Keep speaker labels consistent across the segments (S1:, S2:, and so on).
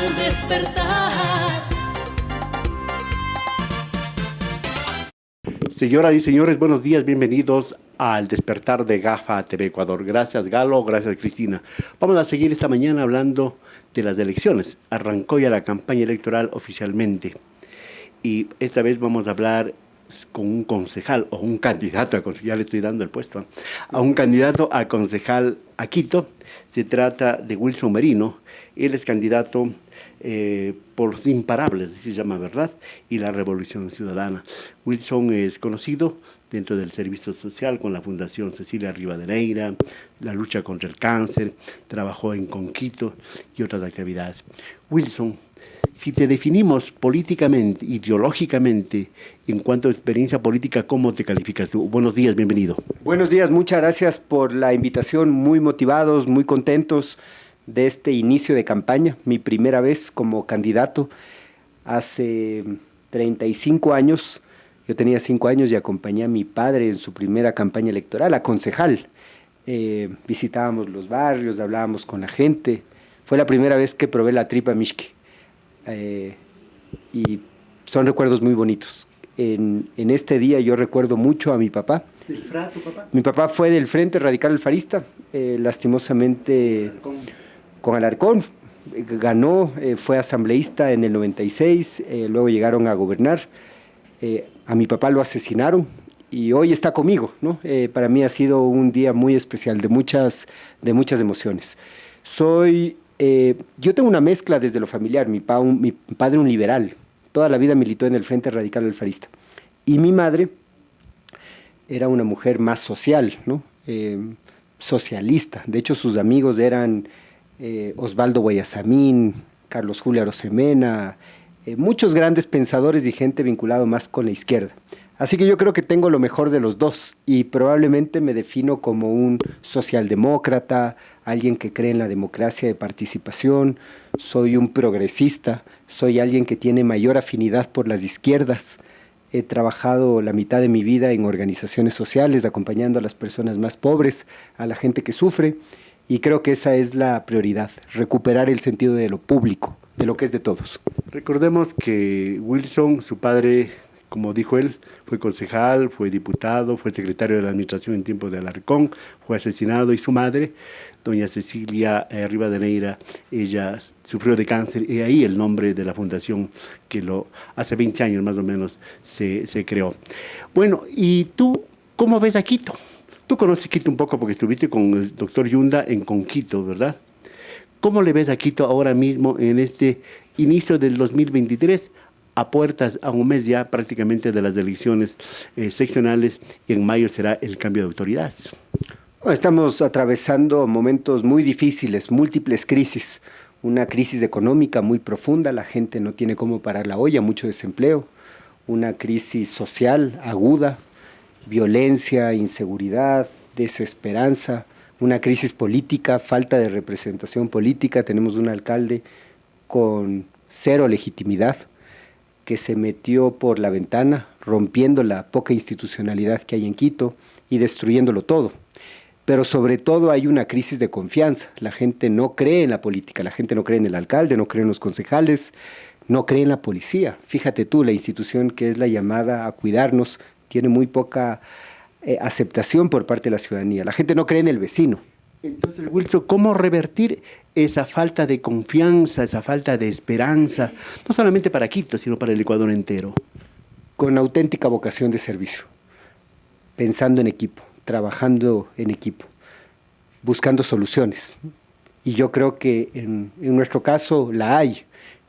S1: al despertar.
S2: Señoras y señores, buenos días, bienvenidos al Despertar de GAFA TV Ecuador. Gracias Galo, gracias Cristina. Vamos a seguir esta mañana hablando de las elecciones. Arrancó ya la campaña electoral oficialmente y esta vez vamos a hablar con un concejal o un candidato a concejal, ya le estoy dando el puesto, a un candidato a concejal a Quito. Se trata de Wilson Merino. Él es candidato por los Imparables, así se llama, ¿verdad? Y la Revolución Ciudadana. Wilson es conocido dentro del servicio social con la Fundación Cecilia Rivadeneira, la lucha contra el cáncer, trabajó en Conquito y otras actividades. Wilson, si te definimos políticamente, ideológicamente, en cuanto a experiencia política, ¿cómo te calificas tú? Buenos días, bienvenido.
S3: Buenos días, muchas gracias por la invitación, muy motivados, muy contentos de este inicio de campaña, mi primera vez como candidato. Hace 35 años, yo tenía 5 años y acompañé a mi padre en su primera campaña electoral, a concejal. Visitábamos los barrios, hablábamos con la gente. Fue la primera vez que probé la tripa mixque. Y son recuerdos muy bonitos. En este día yo recuerdo mucho a mi papá.
S2: ¿Del FRA, tu papá?
S3: Mi papá fue del Frente Radical Alfarista, lastimosamente con Alarcón. Ganó, fue asambleísta en el 96, luego llegaron a gobernar. A mi papá lo asesinaron y hoy está conmigo, ¿no? Para mí ha sido un día muy especial, de muchas emociones. Yo tengo una mezcla desde lo familiar. Mi padre un liberal, toda la vida militó en el Frente Radical Alfarista. Y mi madre era una mujer más social, ¿no? Socialista. De hecho, sus amigos eran Osvaldo Guayasamín, Carlos Julio Arosemena, muchos grandes pensadores y gente vinculado más con la izquierda. Así que yo creo que tengo lo mejor de los dos y probablemente me defino como un socialdemócrata, alguien que cree en la democracia de participación. Soy un progresista, soy alguien que tiene mayor afinidad por las izquierdas. He trabajado la mitad de mi vida en organizaciones sociales, acompañando a las personas más pobres, a la gente que sufre, y creo que esa es la prioridad, recuperar el sentido de lo público, de lo que es de todos.
S2: Recordemos que Wilson, su padre, como dijo él, fue concejal, fue diputado, fue secretario de la administración en tiempos de Alarcón, fue asesinado, y su madre, doña Cecilia Rivadeneira, ella sufrió de cáncer, y ahí el nombre de la fundación que hace 20 años más o menos se creó. Bueno, ¿y tú cómo ves a Quito? Tú conoces Quito un poco porque estuviste con el doctor Yunda en Conquito, ¿verdad? ¿Cómo le ves a Quito ahora mismo en este inicio del 2023? A puertas, a un mes ya prácticamente de las elecciones seccionales, y en mayo será el cambio de autoridades.
S3: Estamos atravesando momentos muy difíciles, múltiples crisis. Una crisis económica muy profunda, la gente no tiene cómo parar la olla, mucho desempleo. Una crisis social aguda, violencia, inseguridad, desesperanza. Una crisis política, falta de representación política. Tenemos un alcalde con cero legitimidad, que se metió por la ventana, rompiendo la poca institucionalidad que hay en Quito y destruyéndolo todo. Pero sobre todo hay una crisis de confianza. La gente no cree en la política, la gente no cree en el alcalde, no cree en los concejales, no cree en la policía. Fíjate tú, la institución que es la llamada a cuidarnos tiene muy poca aceptación por parte de la ciudadanía. La gente no cree en el vecino.
S2: Entonces, Wilson, ¿cómo revertir esa falta de confianza, esa falta de esperanza, no solamente para Quito, sino para el Ecuador entero?
S3: Con auténtica vocación de servicio, pensando en equipo, trabajando en equipo, buscando soluciones. Y yo creo que en nuestro caso la hay.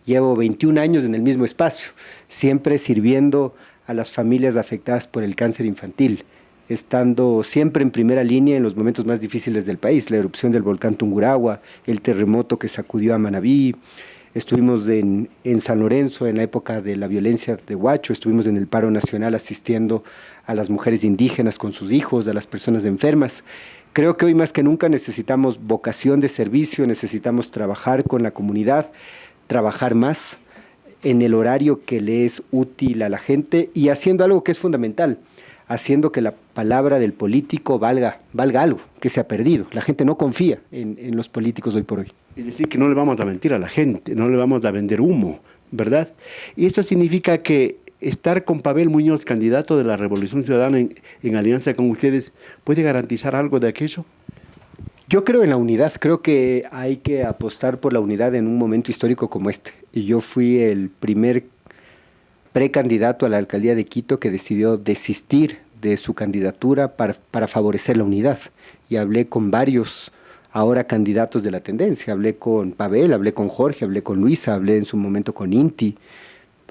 S3: Llevo 21 años en el mismo espacio, siempre sirviendo a las familias afectadas por el cáncer infantil, estando siempre en primera línea en los momentos más difíciles del país, la erupción del volcán Tungurahua, el terremoto que sacudió a Manabí. Estuvimos en San Lorenzo en la época de la violencia de Huacho, estuvimos en el paro nacional asistiendo a las mujeres indígenas con sus hijos, a las personas enfermas. Creo que hoy más que nunca necesitamos vocación de servicio, necesitamos trabajar con la comunidad, trabajar más en el horario que le es útil a la gente y haciendo algo que es fundamental, haciendo que la palabra del político valga algo, que se ha perdido. La gente no confía en los políticos hoy por hoy.
S2: Es decir, que no le vamos a mentir a la gente, no le vamos a vender humo, ¿verdad? Y eso significa que estar con Pavel Muñoz, candidato de la Revolución Ciudadana en alianza con ustedes, ¿puede garantizar algo de aquello?
S3: Yo creo en la unidad, creo que hay que apostar por la unidad en un momento histórico como este. Y yo fui el primer precandidato a la alcaldía de Quito que decidió desistir de su candidatura para favorecer la unidad. Y hablé con varios ahora candidatos de la tendencia. Hablé con Pavel, hablé con Jorge, hablé con Luisa, hablé en su momento con Inti,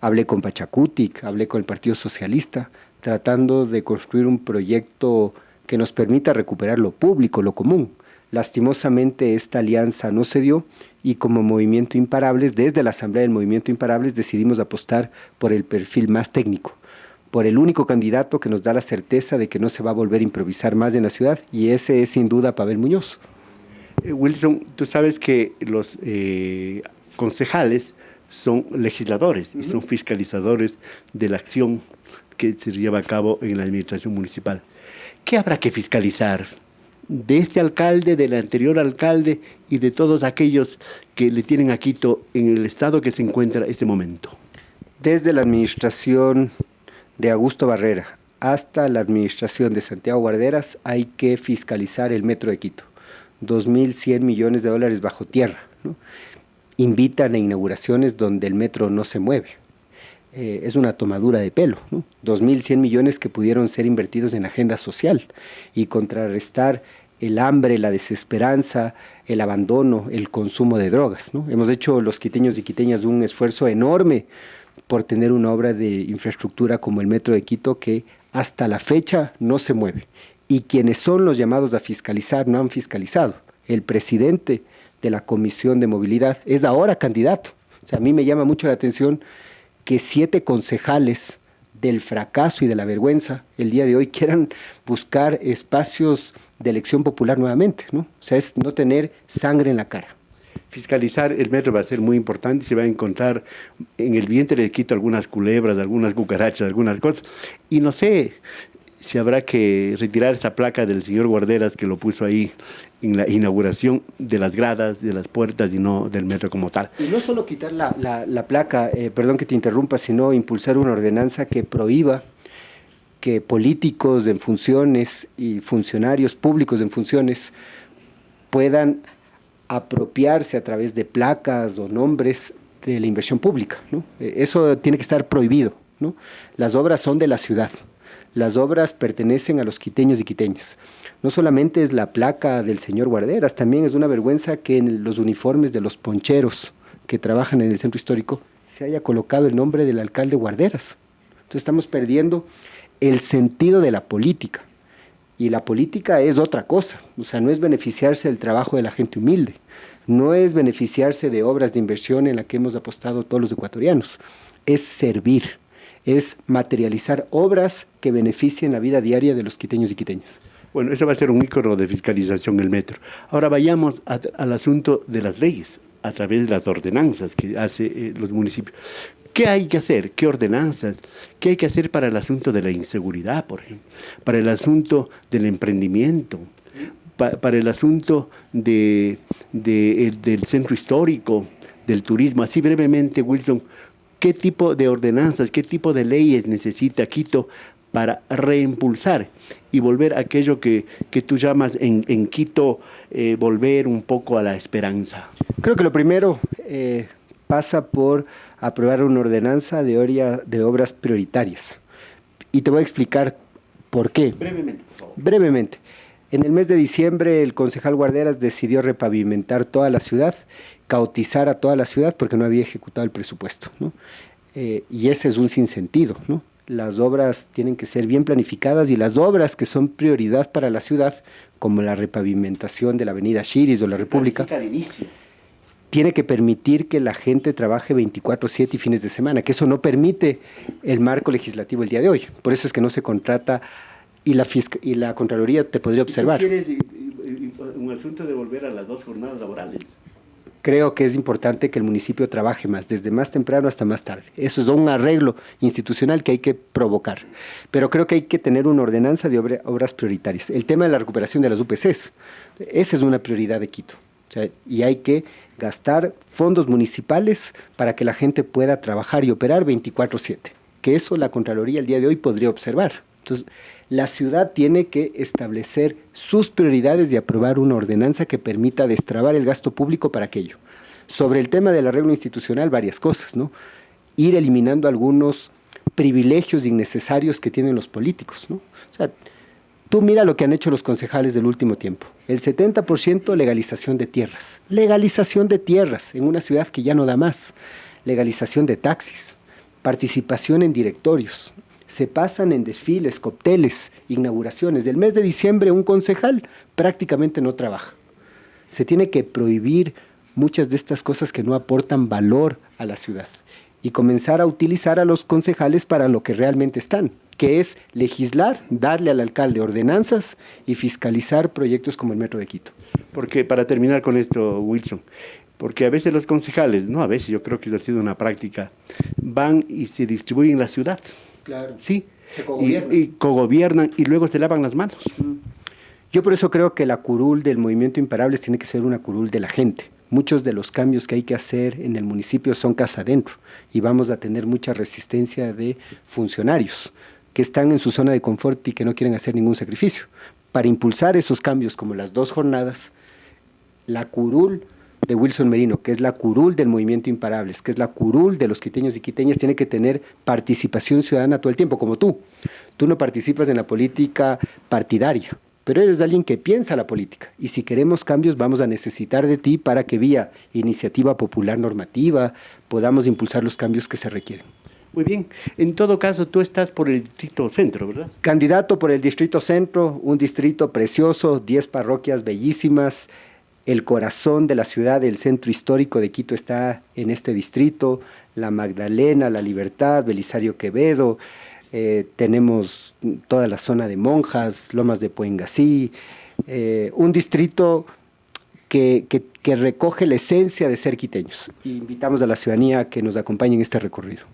S3: hablé con Pachacutic, hablé con el Partido Socialista, tratando de construir un proyecto que nos permita recuperar lo público, lo común. Lastimosamente esta alianza no se dio y como Movimiento Imparables, desde la Asamblea del Movimiento Imparables decidimos apostar por el perfil más técnico, por el único candidato que nos da la certeza de que no se va a volver a improvisar más en la ciudad, y ese es sin duda Pavel Muñoz.
S2: Wilson, tú sabes que los concejales son legisladores y son fiscalizadores de la acción que se lleva a cabo en la administración municipal. ¿Qué habrá que fiscalizar de este alcalde, del anterior alcalde y de todos aquellos que le tienen a Quito en el estado que se encuentra en este momento?
S3: Desde la administración de Augusto Barrera hasta la administración de Santiago Guarderas hay que fiscalizar el metro de Quito. 2.100 millones de dólares bajo tierra, ¿no? Invitan a inauguraciones donde el metro no se mueve. Es una tomadura de pelo, ¿no? 2.100 millones que pudieron ser invertidos en agenda social y contrarrestar el hambre, la desesperanza, el abandono, el consumo de drogas, ¿no? Hemos hecho los quiteños y quiteñas un esfuerzo enorme por tener una obra de infraestructura como el Metro de Quito que hasta la fecha no se mueve. Y quienes son los llamados a fiscalizar no han fiscalizado. El presidente de la Comisión de Movilidad es ahora candidato. O sea, a mí me llama mucho la atención que 7 concejales del fracaso y de la vergüenza el día de hoy quieran buscar espacios de elección popular nuevamente, ¿no? O sea, es no tener sangre en la cara.
S2: Fiscalizar el metro va a ser muy importante, se va a encontrar en el vientre de Quito algunas culebras, algunas cucarachas, algunas cosas, y no sé si habrá que retirar esa placa del señor Guarderas que lo puso ahí en la inauguración de las gradas, de las puertas y no del metro como tal.
S3: Y no solo quitar la placa, perdón que te interrumpa, sino impulsar una ordenanza que prohíba que políticos en funciones y funcionarios públicos en funciones puedan apropiarse a través de placas o nombres de la inversión pública, ¿no? Eso tiene que estar prohibido, ¿no? Las obras son de la ciudad. Las obras pertenecen a los quiteños y quiteñas. No solamente es la placa del señor Guarderas, también es una vergüenza que en los uniformes de los poncheros que trabajan en el centro histórico se haya colocado el nombre del alcalde Guarderas. Entonces estamos perdiendo el sentido de la política. Y la política es otra cosa, o sea, no es beneficiarse del trabajo de la gente humilde, no es beneficiarse de obras de inversión en la que hemos apostado todos los ecuatorianos, es servir. Es materializar obras que beneficien la vida diaria de los quiteños y quiteñas.
S2: Bueno, eso va a ser un ícono de fiscalización el metro. Ahora vayamos al asunto de las leyes, a través de las ordenanzas que hace los municipios. ¿Qué hay que hacer? ¿Qué ordenanzas? ¿Qué hay que hacer para el asunto de la inseguridad, por ejemplo? Para el asunto del emprendimiento, para el asunto del centro histórico, del turismo. Así brevemente, Wilson, ¿qué tipo de ordenanzas, qué tipo de leyes necesita Quito para reimpulsar y volver a aquello que tú llamas en Quito, volver un poco a la esperanza?
S3: Creo que lo primero pasa por aprobar una ordenanza de obras prioritarias. Y te voy a explicar por qué.
S2: Brevemente, por favor.
S3: Brevemente. En el mes de diciembre el concejal Guarderas decidió repavimentar toda la ciudad, caotizar a toda la ciudad porque no había ejecutado el presupuesto, ¿no? Y ese es un sinsentido, ¿no? Las obras tienen que ser bien planificadas y las obras que son prioridad para la ciudad, como la repavimentación de la avenida Shiris o la República, tiene que permitir que la gente trabaje 24/7 y fines de semana, que eso no permite el marco legislativo el día de hoy. Por eso es que no se contrata y la Contraloría te podría observar.
S2: ¿Tú quieres un asunto de volver a las 2 jornadas laborales?
S3: creo que es importante que el municipio trabaje más, desde más temprano hasta más tarde. Eso es un arreglo institucional que hay que provocar. Pero creo que hay que tener una ordenanza de obras prioritarias. El tema de la recuperación de las UPCs, esa es una prioridad de Quito. O sea, y hay que gastar fondos municipales para que la gente pueda trabajar y operar 24/7. Que eso la Contraloría el día de hoy podría observar. Entonces, la ciudad tiene que establecer sus prioridades y aprobar una ordenanza que permita destrabar el gasto público para aquello. Sobre el tema del arreglo institucional, varias cosas, ¿no? Ir eliminando algunos privilegios innecesarios que tienen los políticos, ¿no? O sea, tú mira lo que han hecho los concejales del último tiempo. El 70% legalización de tierras. Legalización de tierras en una ciudad que ya no da más. Legalización de taxis. Participación en directorios. Se pasan en desfiles, cócteles, inauguraciones. Del mes de diciembre un concejal prácticamente no trabaja. Se tiene que prohibir muchas de estas cosas que no aportan valor a la ciudad y comenzar a utilizar a los concejales para lo que realmente están, que es legislar, darle al alcalde ordenanzas y fiscalizar proyectos como el Metro de Quito.
S2: Porque para terminar con esto, Wilson, porque a veces los concejales, no a veces, yo creo que eso ha sido una práctica, van y se distribuyen la ciudad.
S3: Claro.
S2: Sí,
S3: Se cogobiernan.
S2: y cogobiernan y luego se lavan las manos.
S3: Yo por eso creo que la curul del Movimiento Imparables tiene que ser una curul de la gente. Muchos de los cambios que hay que hacer en el municipio son casa adentro y vamos a tener mucha resistencia de funcionarios que están en su zona de confort y que no quieren hacer ningún sacrificio. Para impulsar esos cambios como las 2 jornadas, la curul de Wilson Merino, que es la curul del Movimiento Imparables, que es la curul de los quiteños y quiteñas, tiene que tener participación ciudadana todo el tiempo, como tú. Tú no participas en la política partidaria, pero eres alguien que piensa la política. Y si queremos cambios, vamos a necesitar de ti para que vía iniciativa popular normativa podamos impulsar los cambios que se requieren.
S2: Muy bien. En todo caso, tú estás por el distrito centro, ¿verdad?
S3: Candidato por el distrito centro, un distrito precioso, 10 parroquias bellísimas. El corazón de la ciudad, el centro histórico de Quito está en este distrito, La Magdalena, La Libertad, Belisario Quevedo, tenemos toda la zona de Monjas, Lomas de Puengasí, un distrito que recoge la esencia de ser quiteños. Invitamos a la ciudadanía a que nos acompañe en este recorrido.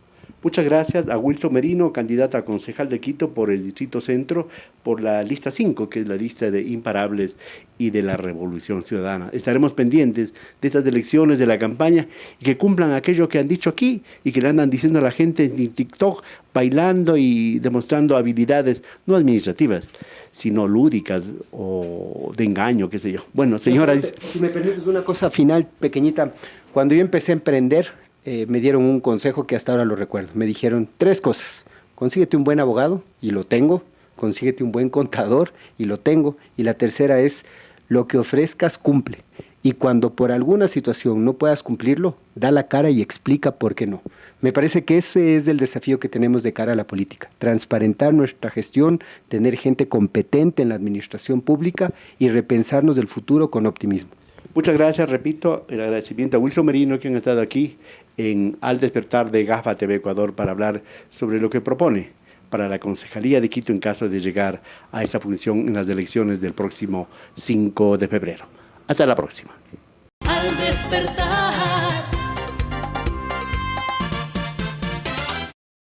S2: Muchas gracias a Wilson Merino, candidato a concejal de Quito por el Distrito Centro, por la lista 5, que es la lista de Imparables y de la Revolución Ciudadana. Estaremos pendientes de estas elecciones, de la campaña, y que cumplan aquello que han dicho aquí y que le andan diciendo a la gente en TikTok, bailando y demostrando habilidades, no administrativas, sino lúdicas o de engaño, qué sé yo. Bueno, señora...
S3: Si me permites una cosa final, pequeñita. Cuando yo empecé a emprender, me dieron un consejo que hasta ahora lo recuerdo. Me dijeron 3 cosas. Consíguete un buen abogado, y lo tengo. Consíguete un buen contador, y lo tengo. Y la tercera es, lo que ofrezcas, cumple. Y cuando por alguna situación no puedas cumplirlo, da la cara y explica por qué no. Me parece que ese es el desafío que tenemos de cara a la política. Transparentar nuestra gestión, tener gente competente en la administración pública y repensarnos del futuro con optimismo.
S2: Muchas gracias, repito, el agradecimiento a Wilson Merino, quien ha estado aquí Al Despertar de GAFA TV Ecuador para hablar sobre lo que propone para la Concejalía de Quito en caso de llegar a esa función en las elecciones del próximo 5 de febrero. Hasta la próxima.
S1: Al despertar.